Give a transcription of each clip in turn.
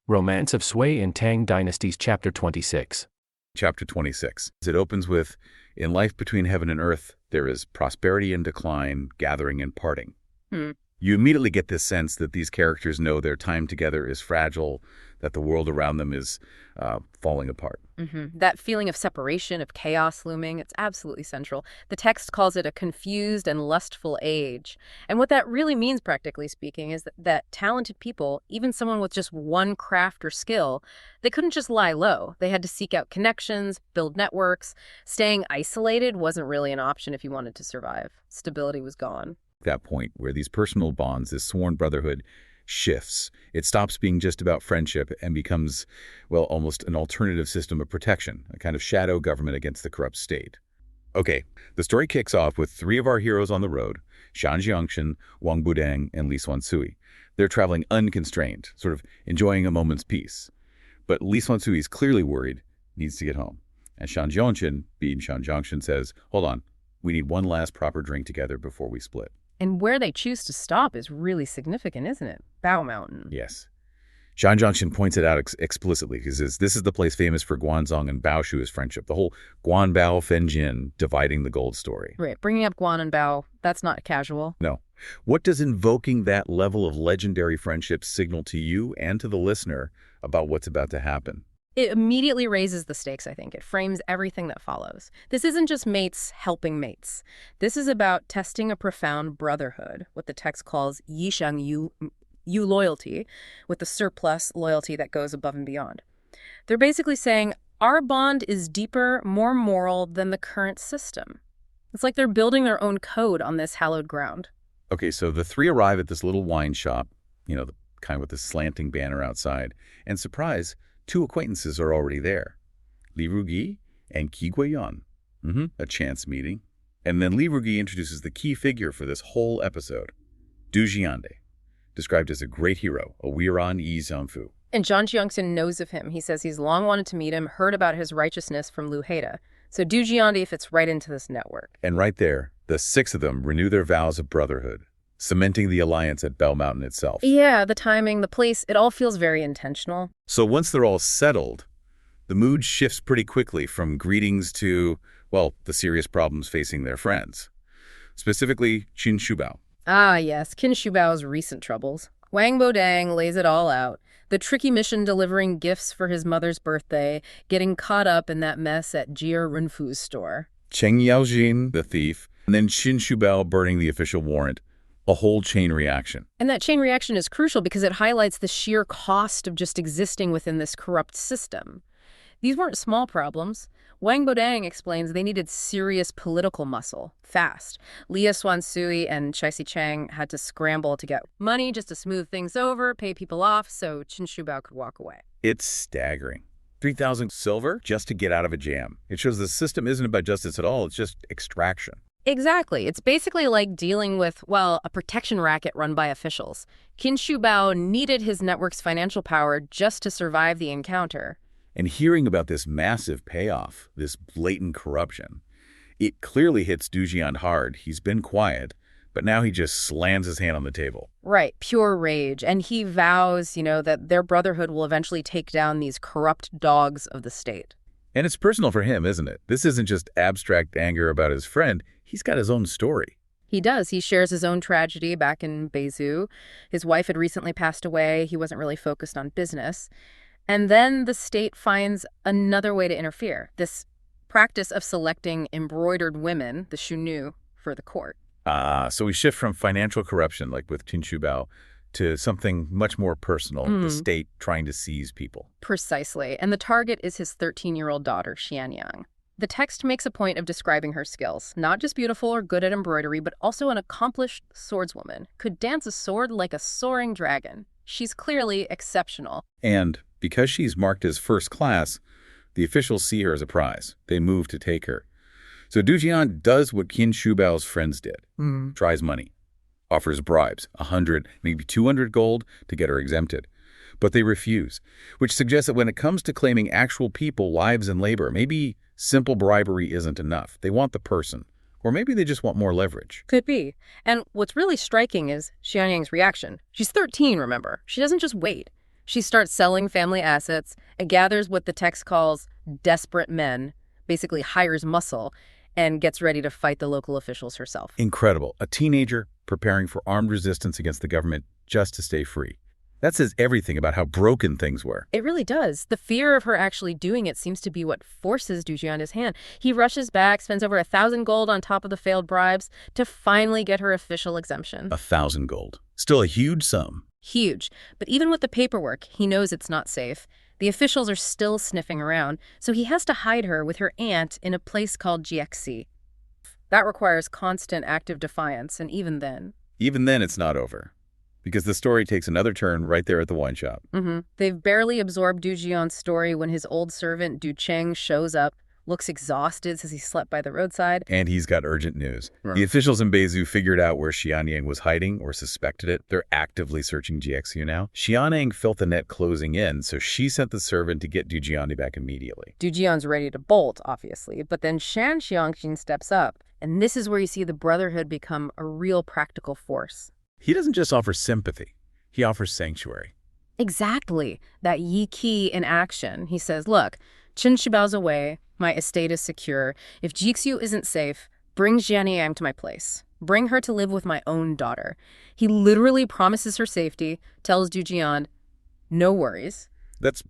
Romance of Sui and Tang Dynasties, Chapter 26. Chapter 26. It opens with, in life between heaven and earth, there is prosperity and decline, gathering and parting. You immediately get this sense that these characters know their time together is fragile, that the world around them is falling apart. That feeling of separation, of chaos looming, it's absolutely central. The text calls it a confused and lustful age. And what that really means, practically speaking, is that talented people, even someone with just one craft or skill, they couldn't just lie low. They had to seek out connections, build networks. Staying isolated wasn't really an option if you wanted to survive. Stability was gone. That point where these personal bonds, this sworn brotherhood, shifts. It stops being just about friendship and becomes, well, almost an alternative system of protection, a kind of shadow government against the corrupt state. Okay, the story kicks off with three of our heroes on the road, Shan Jiangshan, Wang Budang, and Li Xuansui. They're traveling unconstrained, sort of enjoying a moment's peace. But Li Xuansui is clearly worried, needs to get home. And Shan Jiangshan, being Shan Jiangshan, says, hold on, we need one last proper drink together before we split. And where they choose to stop is really significant, isn't it? Bao Mountain. Yes. Shan Jiangshan points it out explicitly. He says, this is the place famous for Guanzong and Bao Shu's friendship, the whole Guan Bao Fenjin dividing the gold story. Right, bringing up Guan and Bao, that's not casual. No. What does invoking that level of legendary friendship signal to you and to the listener about what's about to happen? It immediately raises the stakes, I think. It frames everything that follows. This isn't just mates helping mates. This is about testing a profound brotherhood, what the text calls yishang yu loyalty, with the surplus loyalty that goes above and beyond. They're basically saying, our bond is deeper, more moral than the current system. It's like they're building their own code on this hallowed ground. Okay, so the three arrive at this little wine shop, the kind with the slanting banner outside, and surprise, two acquaintances are already there, Li Rugi and Qi Guiyan. A chance meeting. And then Li Rugi introduces the key figure for this whole episode, Du Jiande, described as a great hero, a Weiran Yi Zhangfu. And Zhang Jiangxin knows of him. He says he's long wanted to meet him, heard about his righteousness from Lu Haida. So Du Jiande fits right into this network. And right there, the six of them renew their vows of brotherhood, cementing the alliance at Bao Mountain itself. Yeah, the timing, the place, it all feels very intentional. So once they're all settled, the mood shifts pretty quickly from greetings to, well, the serious problems facing their friends. Specifically, Qin Shubao. Ah, yes, Qin Shubao's recent troubles. Wang Bodang lays it all out. The tricky mission delivering gifts for his mother's birthday, getting caught up in that mess at Jia Renfu's store. Cheng Yaojin, the thief, and then Qin Shubao burning the official warrant. A whole chain reaction. And that chain reaction is crucial because it highlights the sheer cost of just existing within this corrupt system. These weren't small problems. Wang Bodang explains they needed serious political muscle, fast. Li Xuansui and Chai Chang had to scramble to get money just to smooth things over, pay people off, so Qin Shubao could walk away. It's staggering. 3,000 silver just to get out of a jam. It shows the system isn't about justice at all, it's just extraction. Exactly. It's basically like dealing with, well, a protection racket run by officials. Qin Shubao needed his network's financial power just to survive the encounter. And hearing about this massive payoff, this blatant corruption, it clearly hits Du Jian hard. He's been quiet, but now he just slams his hand on the table. Right, pure rage. And he vows, that their brotherhood will eventually take down these corrupt dogs of the state. And it's personal for him, isn't it? This isn't just abstract anger about his friend. He's got his own story. He does. He shares his own tragedy back in Beizhou. His wife had recently passed away. He wasn't really focused on business. And then the state finds another way to interfere, this practice of selecting embroidered women, the shunu, for the court. So we shift from financial corruption, like with Qin Shubao, to something much more personal, the state trying to seize people. Precisely. And the target is his 13-year-old daughter, Xianyang. The text makes a point of describing her skills, not just beautiful or good at embroidery, but also an accomplished swordswoman, could dance a sword like a soaring dragon. She's clearly exceptional. And because she's marked as first class, the officials see her as a prize. They move to take her. So Du Jian does what Qin Shubao's friends did, tries money, offers bribes, 100, maybe 200 gold to get her exempted. But they refuse, which suggests that when it comes to claiming actual people, lives, and labor, maybe simple bribery isn't enough. They want the person. Or maybe they just want more leverage. Could be. And what's really striking is Xianyang's reaction. She's 13, remember. She doesn't just wait. She starts selling family assets and gathers what the text calls desperate men, basically hires muscle, and gets ready to fight the local officials herself. Incredible. A teenager preparing for armed resistance against the government just to stay free. That says everything about how broken things were. It really does. The fear of her actually doing it seems to be what forces Dujian's hand. He rushes back, spends over 1,000 gold on top of the failed bribes to finally get her official exemption. 1,000 gold. Still a huge sum. Huge. But even with the paperwork, he knows it's not safe. The officials are still sniffing around, so he has to hide her with her aunt in a place called Jiexi. That requires constant active defiance, and even then it's not over. Because the story takes another turn right there at the wine shop. They've barely absorbed Du Jian's story when his old servant Du Cheng shows up, looks exhausted since he slept by the roadside. And he's got urgent news. The officials in Beizu figured out where Xianyang was hiding or suspected it. They're actively searching GXU now. Xianyang felt the net closing in, so she sent the servant to get Du Jian back immediately. Du Jian's ready to bolt, obviously, but then Shan Xiangxin steps up, and this is where you see the Brotherhood become a real practical force. He doesn't just offer sympathy. He offers sanctuary. Exactly. That Yi Qi in action. He says, look, Chen Shibao's away. My estate is secure. If Jixu isn't safe, bring Jianyang to my place. Bring her to live with my own daughter. He literally promises her safety, tells Du Jian, no worries. That's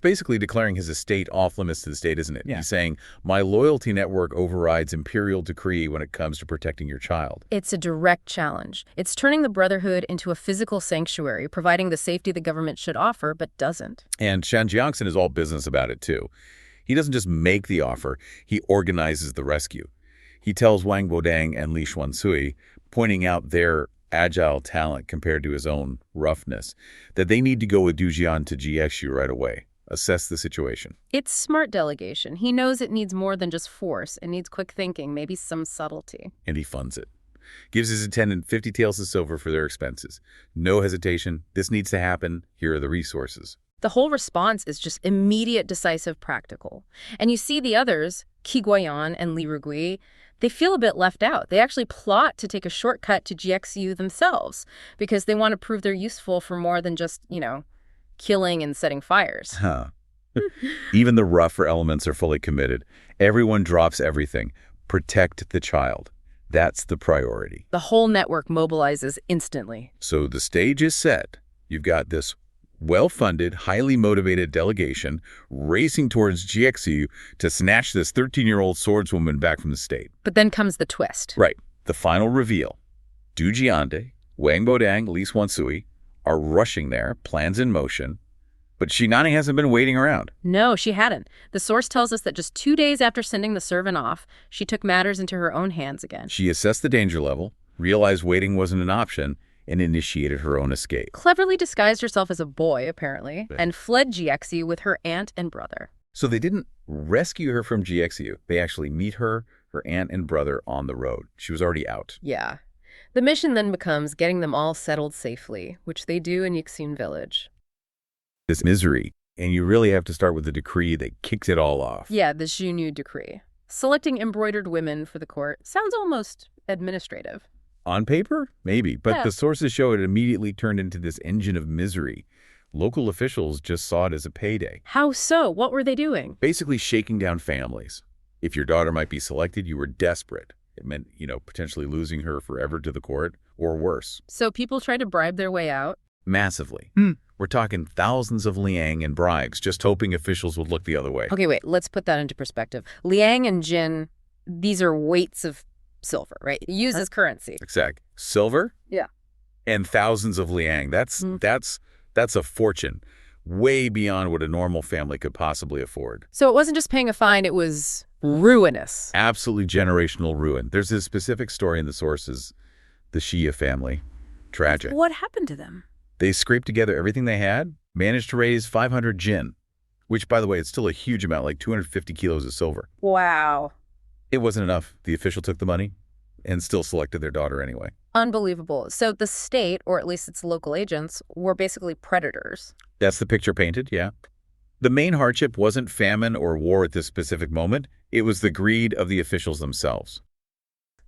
basically declaring his estate off limits to the state, isn't it? Yeah. He's saying, my loyalty network overrides imperial decree when it comes to protecting your child. It's a direct challenge. It's turning the Brotherhood into a physical sanctuary, providing the safety the government should offer, but doesn't. And Shan Jiangxin is all business about it, too. He doesn't just make the offer, he organizes the rescue. He tells Wang Bodang and Li Xuansui, pointing out their agile talent compared to his own roughness, that they need to go with Du Jian to GXU right away. Assess the situation. It's smart delegation. He knows it needs more than just force. It needs quick thinking, maybe some subtlety. And he funds it. Gives his attendant 50 taels of silver for their expenses. No hesitation. This needs to happen. Here are the resources. The whole response is just immediate, decisive, practical. And you see the others, Qi Guoyan and Li Rugui, they feel a bit left out. They actually plot to take a shortcut to GXU themselves because they want to prove they're useful for more than just, killing and setting fires. Even the rougher elements are fully committed. Everyone drops everything. Protect the child. That's the priority. The whole network mobilizes instantly. So the stage is set. You've got this well-funded, highly motivated delegation racing towards GXU to snatch this 13-year-old swordswoman back from the state. But then comes the twist. Right. The final reveal. Du Jiande, Wang Bodang, Li Xuansui are rushing there, plans in motion, but Xianyang hasn't been waiting around. No, she hadn't. The source tells us that just 2 days after sending the servant off, she took matters into her own hands again. She assessed the danger level, realized waiting wasn't an option, and initiated her own escape. Cleverly disguised herself as a boy, apparently, and fled GXU with her aunt and brother. So they didn't rescue her from GXU. They actually meet her aunt and brother on the road. She was already out. Yeah. The mission then becomes getting them all settled safely, which they do in Yixin village. This misery, and you really have to start with the decree that kicks it all off. Yeah, the Xunyu decree. Selecting embroidered women for the court sounds almost administrative. On paper? Maybe, but Yeah. the sources show it immediately turned into this engine of misery. Local officials just saw it as a payday. How so? What were they doing? Basically shaking down families. If your daughter might be selected, you were desperate. It meant, potentially losing her forever to the court, or worse. So people try to bribe their way out? Massively. We're talking thousands of liang in bribes, just hoping officials would look the other way. Okay, wait, let's put that into perspective. Liang and Jin, these are weights of silver, right? Used as currency. Exact. Silver? Yeah. And thousands of liang. That's a fortune. Way beyond what a normal family could possibly afford. So it wasn't just paying a fine, it was ruinous. Absolutely generational ruin. There's a specific story in the sources, the Shia family. Tragic. What happened to them? They scraped together everything they had, managed to raise 500 jin, which, by the way, is still a huge amount, like 250 kilos of silver. Wow. It wasn't enough. The official took the money and still selected their daughter anyway. Unbelievable. So the state, or at least its local agents, were basically predators. That's the picture painted, yeah. The main hardship wasn't famine or war at this specific moment. It was the greed of the officials themselves.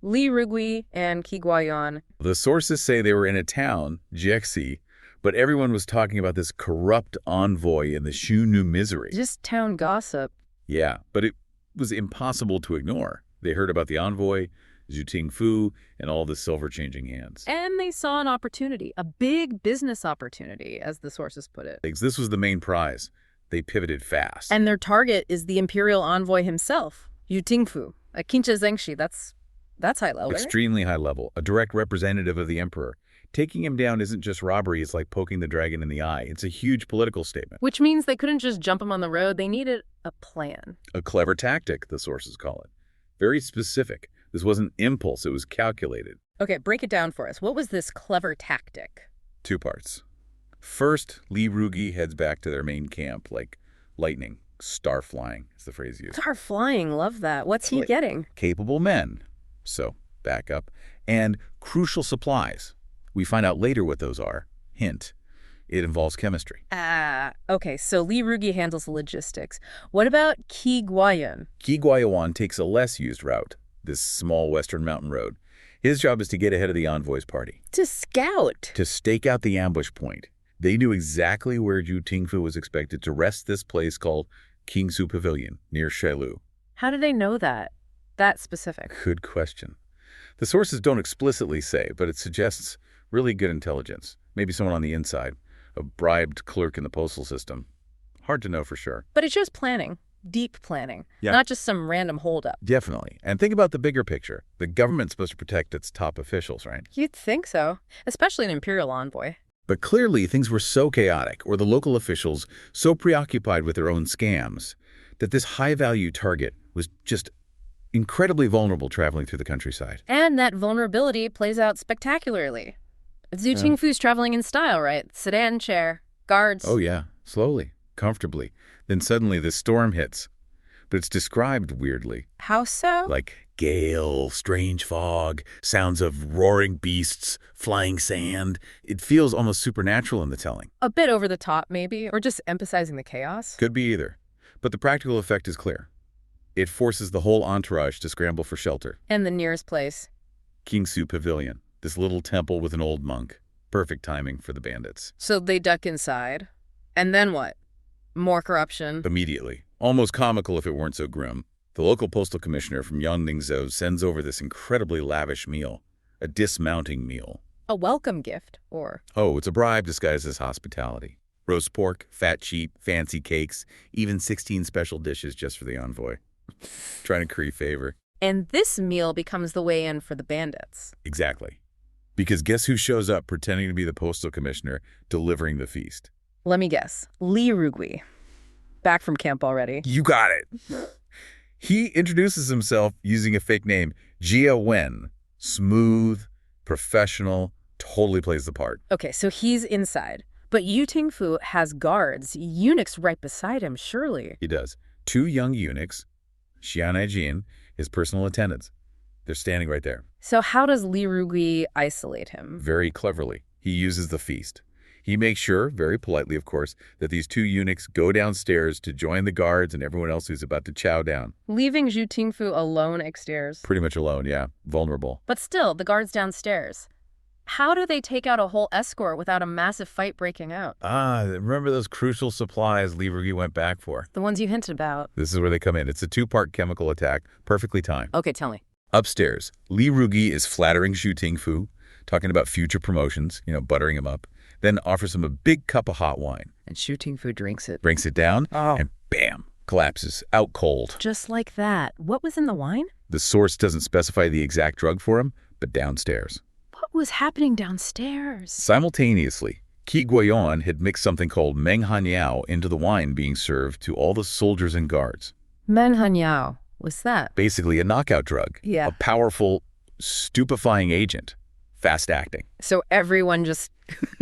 Li Rugui and Qi Guoyan. The sources say they were in a town, Jiexi, But everyone was talking about this corrupt envoy and the Shu knew misery. Just town gossip. Yeah, but it was impossible to ignore. They heard about the envoy, Zhu Tingfu, and all the silver changing hands. And they saw an opportunity, a big business opportunity, as the sources put it. This was the main prize. They pivoted fast. And their target is the imperial envoy himself, Zhu Tingfu, a Qinche Zengshi. That's high level, right? Extremely high level, a direct representative of the emperor. Taking him down isn't just robbery, it's like poking the dragon in the eye. It's a huge political statement. Which means they couldn't just jump him on the road. They needed a plan. A clever tactic, the sources call it. Very specific. This wasn't impulse, it was calculated. Okay, break it down for us. What was this clever tactic? 2 parts. First, Li Rugi heads back to their main camp, like lightning, star flying is the phrase used. Star flying, love that. What's he getting? Capable men. So, back up. And crucial supplies. We find out later what those are. Hint. It involves chemistry. Okay, so Li Rugi handles the logistics. What about Qi Guayuan? Qi Guayuan takes a less used route, this small western mountain road. His job is to get ahead of the envoy's party. To scout. To stake out the ambush point. They knew exactly where Zhu Tingfu was expected to rest this place called Qingsu Pavilion, near Shailu. How do they know that? That specific. Good question. The sources don't explicitly say, but it suggests really good intelligence. Maybe someone on the inside. A bribed clerk in the postal system. Hard to know for sure. But it shows planning. Deep planning. Yeah. Not just some random holdup. Definitely. And think about the bigger picture. The government's supposed to protect its top officials, right? You'd think so. Especially an imperial envoy. But clearly things were so chaotic, or the local officials so preoccupied with their own scams, that this high-value target was just incredibly vulnerable traveling through the countryside. And that vulnerability plays out spectacularly. Zhu Tingfu's traveling in style, right? Sedan chair, guards. Oh yeah, slowly, comfortably. Then suddenly this storm hits. But it's described weirdly. How so? Like gale, strange fog, sounds of roaring beasts, flying sand. It feels almost supernatural in the telling. A bit over the top, maybe, or just emphasizing the chaos? Could be either. But the practical effect is clear. It forces the whole entourage to scramble for shelter. And the nearest place? Qingsu Pavilion, this little temple with an old monk. Perfect timing for the bandits. So they duck inside. And then what? More corruption? Immediately. Almost comical if it weren't so grim. The local postal commissioner from Yangningzhou sends over this incredibly lavish meal. A dismounting meal. A welcome gift, or? Oh, it's a bribe disguised as hospitality. Roast pork, fat sheep, fancy cakes, even 16 special dishes just for the envoy. Trying to curry favor. And this meal becomes the way in for the bandits. Exactly. Because guess who shows up pretending to be the postal commissioner delivering the feast? Let me guess. Li Rugi. Back from camp already. You got it. He introduces himself using a fake name, Jia Wen. Smooth, professional, totally plays the part. Okay, so he's inside. But Yu Tingfu has guards, eunuchs right beside him, surely. He does. 2 young eunuchs, Xian Aijin, his personal attendants. They're standing right there. So how does Li Rugi isolate him? Very cleverly. He uses the feast. He makes sure, very politely of course, that these 2 eunuchs go downstairs to join the guards and everyone else who's about to chow down. Leaving Zhu Tingfu alone upstairs. Pretty much alone, yeah. Vulnerable. But still, the guards downstairs. How do they take out a whole escort without a massive fight breaking out? Remember those crucial supplies Li Rugi went back for? The ones you hinted about. This is where they come in. It's a 2-part chemical attack, perfectly timed. Okay, tell me. Upstairs, Li Rugi is flattering Zhu Tingfu, talking about future promotions, buttering him up, then offers him a big cup of hot wine. And Zhu Tingfu drinks it. Brings it down, and bam, collapses, out cold. Just like that. What was in the wine? The source doesn't specify the exact drug for him, but downstairs. What was happening downstairs? Simultaneously, Qi Guiyuan had mixed something called Meng Hanyao into the wine being served to all the soldiers and guards. Meng Hanyao. What's that? Basically a knockout drug. Yeah. A powerful, stupefying agent. Fast-acting. So everyone just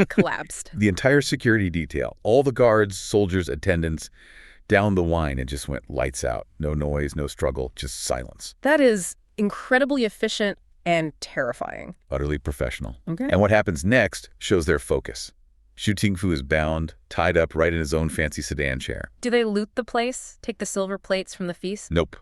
collapsed. The entire security detail, all the guards, soldiers, attendants, downed the wine and just went lights out. No noise, no struggle, just silence. That is incredibly efficient and terrifying. Utterly professional. Okay. And what happens next shows their focus. Zhu Tingfu is bound, tied up right in his own fancy sedan chair. Do they loot the place? Take the silver plates from the feast? Nope.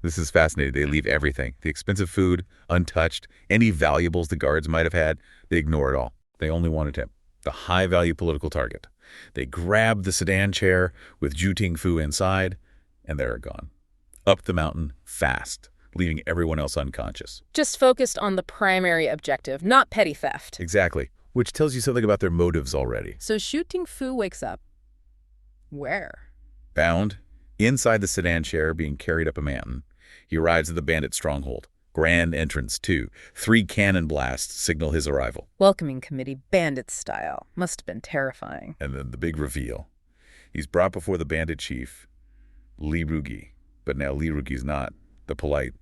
This is fascinating. They leave everything. The expensive food, untouched, any valuables the guards might have had, they ignore it all. They only wanted him. the high-value political target. They grab the sedan chair with Zhu Tingfu inside, and they're gone. Up the mountain, fast, leaving everyone else unconscious. Just focused on the primary objective, not petty theft. Exactly, which tells you something about their motives already. So Zhu Tingfu wakes up. Where? Bound, inside the sedan chair being carried up a mountain. He arrives at the bandit stronghold. Grand entrance, too. 3 cannon blasts signal his arrival. Welcoming committee, bandit style. Must have been terrifying. And then the big reveal. He's brought before the bandit chief, Li Rugi. But now Li Rugi's not the polite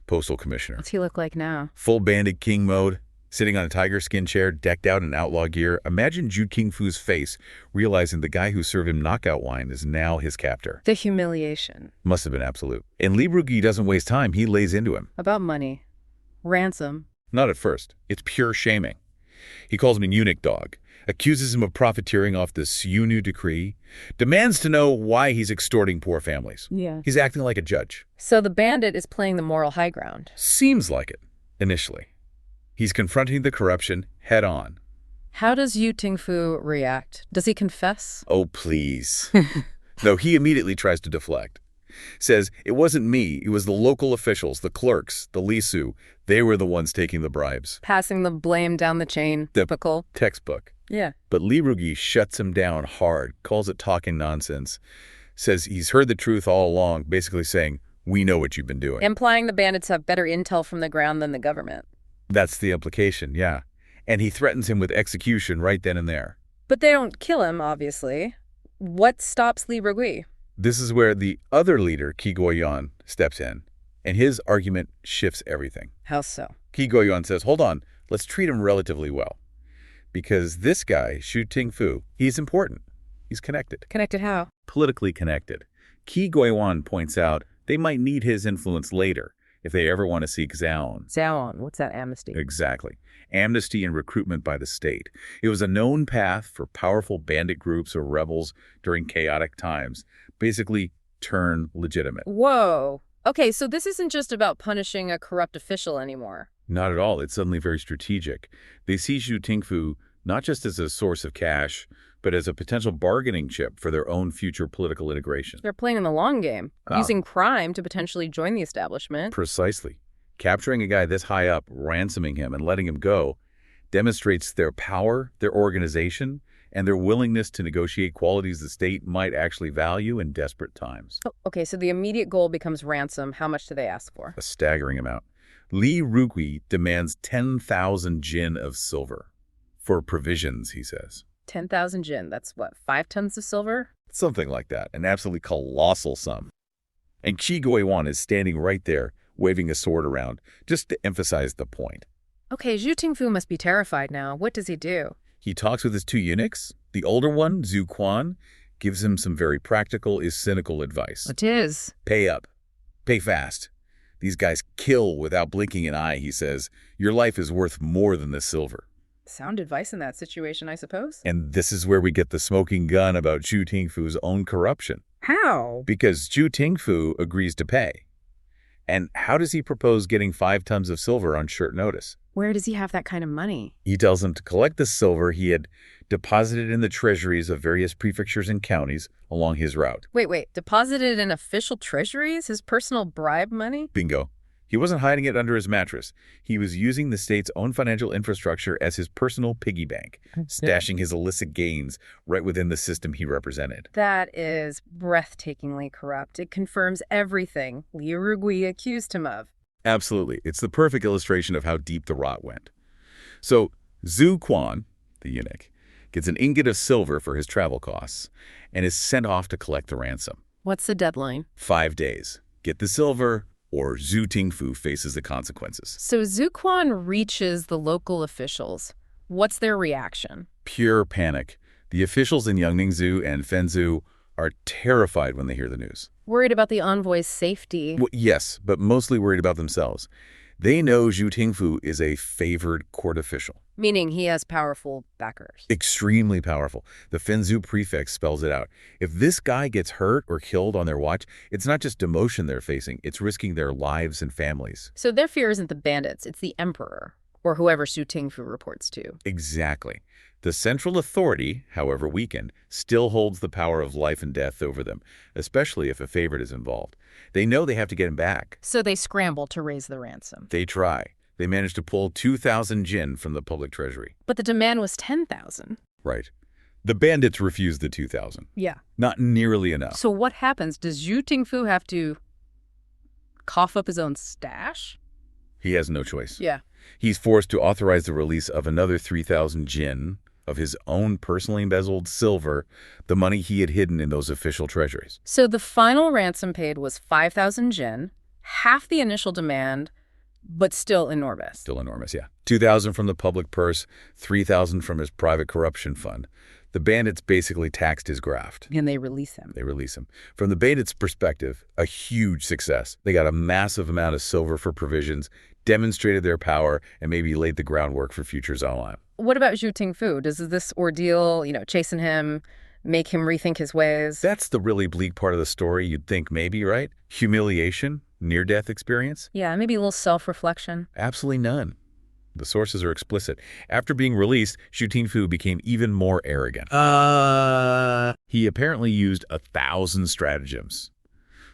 postal commissioner. What's he look like now? Full bandit king mode, sitting on a tiger skin chair, decked out in outlaw gear. Imagine Zhu Tingfu's face, realizing the guy who served him knockout wine is now his captor. The humiliation. Must have been absolute. And Li Rugi doesn't waste time. He lays into him. About money. Ransom. Not at first. It's pure shaming. He calls him a eunuch dog, accuses him of profiteering off the Siunu decree, demands to know why he's extorting poor families. Yeah. He's acting like a judge. So the bandit is playing the moral high ground. Seems like it, initially. He's confronting the corruption head on. How does Zhu Tingfu react? Does he confess? Oh, please. No, he immediately tries to deflect. Says, it wasn't me, it was the local officials, the clerks, the lisu. They were the ones taking the bribes. Passing the blame down the chain. Typical. Textbook. Yeah. But Li Rugi shuts him down hard, calls it talking nonsense, says he's heard the truth all along, basically saying, we know what you've been doing. Implying the bandits have better intel from the ground than the government. That's the implication, yeah. And he threatens him with execution right then and there. But they don't kill him, obviously. What stops Li Rugi? This is where the other leader, Qi Guoyuan, steps in, and his argument shifts everything. How so? Qi Guoyuan says, hold on, let's treat him relatively well. Because this guy, Zhu Tingfu, he's important. He's connected. Connected how? Politically connected. Qi Guoyuan points out they might need his influence later if they ever want to seek Zaon. Zaon, what's that amnesty? Exactly. Amnesty and recruitment by the state. It was a known path for powerful bandit groups or rebels during chaotic times. Basically, turn legitimate. Whoa. Okay, so this isn't just about punishing a corrupt official anymore. Not at all. It's suddenly very strategic. They see Zhu Tingfu not just as a source of cash, but as a potential bargaining chip for their own future political integration. They're playing in the long game, using crime to potentially join the establishment. Precisely. Capturing a guy this high up, ransoming him, and letting him go demonstrates their power, their organization, and their willingness to negotiate qualities the state might actually value in desperate times. Oh, okay, so the immediate goal becomes ransom. How much do they ask for? A staggering amount. Li Rugi demands 10,000 jin of silver. For provisions, he says. 10,000 jin, that's what, 5 tons of silver? Something like that, an absolutely colossal sum. And Qi Guoyuan is standing right there, waving a sword around, just to emphasize the point. Okay, Zhu Tingfu must be terrified now. What does he do? He talks with his 2 eunuchs. The older one, Zhu Quan, gives him some very practical, cynical advice. What is? Pay up. Pay fast. These guys kill without blinking an eye, he says. Your life is worth more than the silver. Sound advice in that situation, I suppose. And this is where we get the smoking gun about Zhu Tingfu's own corruption. How? Because Zhu Tingfu agrees to pay. And how does he propose getting 5 tons of silver on short notice? Where does he have that kind of money? He tells them to collect the silver he had deposited in the treasuries of various prefectures and counties along his route. Wait. Deposited in official treasuries? His personal bribe money? Bingo. He wasn't hiding it under his mattress. He was using the state's own financial infrastructure as his personal piggy bank, stashing his illicit gains right within the system he represented. That is breathtakingly corrupt. It confirms everything Li Rugi accused him of. Absolutely. It's the perfect illustration of how deep the rot went. So Zhu Quan, the eunuch, gets an ingot of silver for his travel costs and is sent off to collect the ransom. What's the deadline? 5 days. Get the silver, or Zhu Tingfu faces the consequences. So Zhu Quan reaches the local officials. What's their reaction? Pure panic. The officials in Yangningsu and Fenzhou are terrified when they hear the news. Worried about the envoy's safety. Well, yes, but mostly worried about themselves. They know Zhu Tingfu is a favored court official. Meaning he has powerful backers. Extremely powerful. The Fenzhou prefect spells it out. If this guy gets hurt or killed on their watch, it's not just demotion they're facing, it's risking their lives and families. So their fear isn't the bandits, it's the emperor. Or whoever Xu Tingfu reports to. Exactly. The central authority, however weakened, still holds the power of life and death over them, especially if a favorite is involved. They know they have to get him back. So they scramble to raise the ransom. They try. They manage to pull 2,000 jin from the public treasury. But the demand was 10,000. Right. The bandits refuse the 2,000. Yeah. Not nearly enough. So what happens? Does Xu Tingfu have to cough up his own stash? He has no choice. Yeah. He's forced to authorize the release of another 3,000 jin of his own personally embezzled silver, the money he had hidden in those official treasuries. So the final ransom paid was 5,000 jin, half the initial demand, but still enormous. Still enormous, yeah. 2,000 from the public purse, 3,000 from his private corruption fund. The bandits basically taxed his graft. And they release him. They release him. From the bandits' perspective, a huge success. They got a massive amount of silver for provisions, demonstrated their power, and maybe laid the groundwork for future Zhaolan. What about Xu Tingfu? Does this ordeal, chasing him, make him rethink his ways? That's the really bleak part of the story, you'd think maybe, right? Humiliation, near-death experience? Yeah, maybe a little self-reflection. Absolutely none. The sources are explicit. After being released, Xu Tingfu became even more arrogant. He apparently used 1,000 stratagems.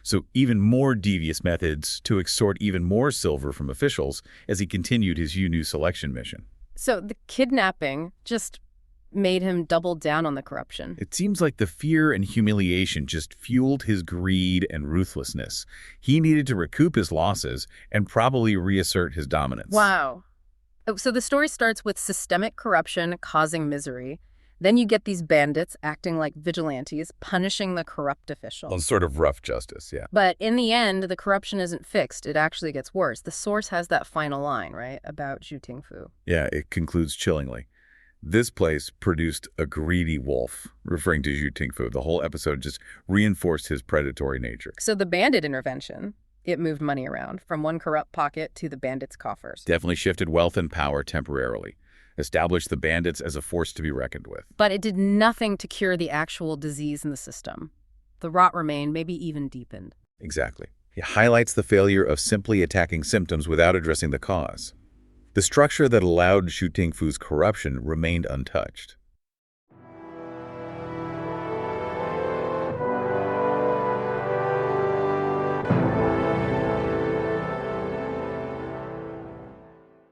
So even more devious methods to extort even more silver from officials as he continued his Yu Nu selection mission. So the kidnapping just made him double down on the corruption. It seems like the fear and humiliation just fueled his greed and ruthlessness. He needed to recoup his losses and probably reassert his dominance. Wow. So the story starts with systemic corruption causing misery. Then you get these bandits acting like vigilantes, punishing the corrupt officials. Well, sort of rough justice, yeah. But in the end, the corruption isn't fixed. It actually gets worse. The source has that final line, right, about Xu Tingfu. Yeah, it concludes chillingly. This place produced a greedy wolf, referring to Xu Tingfu. The whole episode just reinforced his predatory nature. So the bandit intervention, it moved money around from one corrupt pocket to the bandits' coffers. Definitely shifted wealth and power temporarily. Established the bandits as a force to be reckoned with. But it did nothing to cure the actual disease in the system. The rot remained, maybe even deepened. Exactly. It highlights the failure of simply attacking symptoms without addressing the cause. The structure that allowed Xu Tingfu's corruption remained untouched.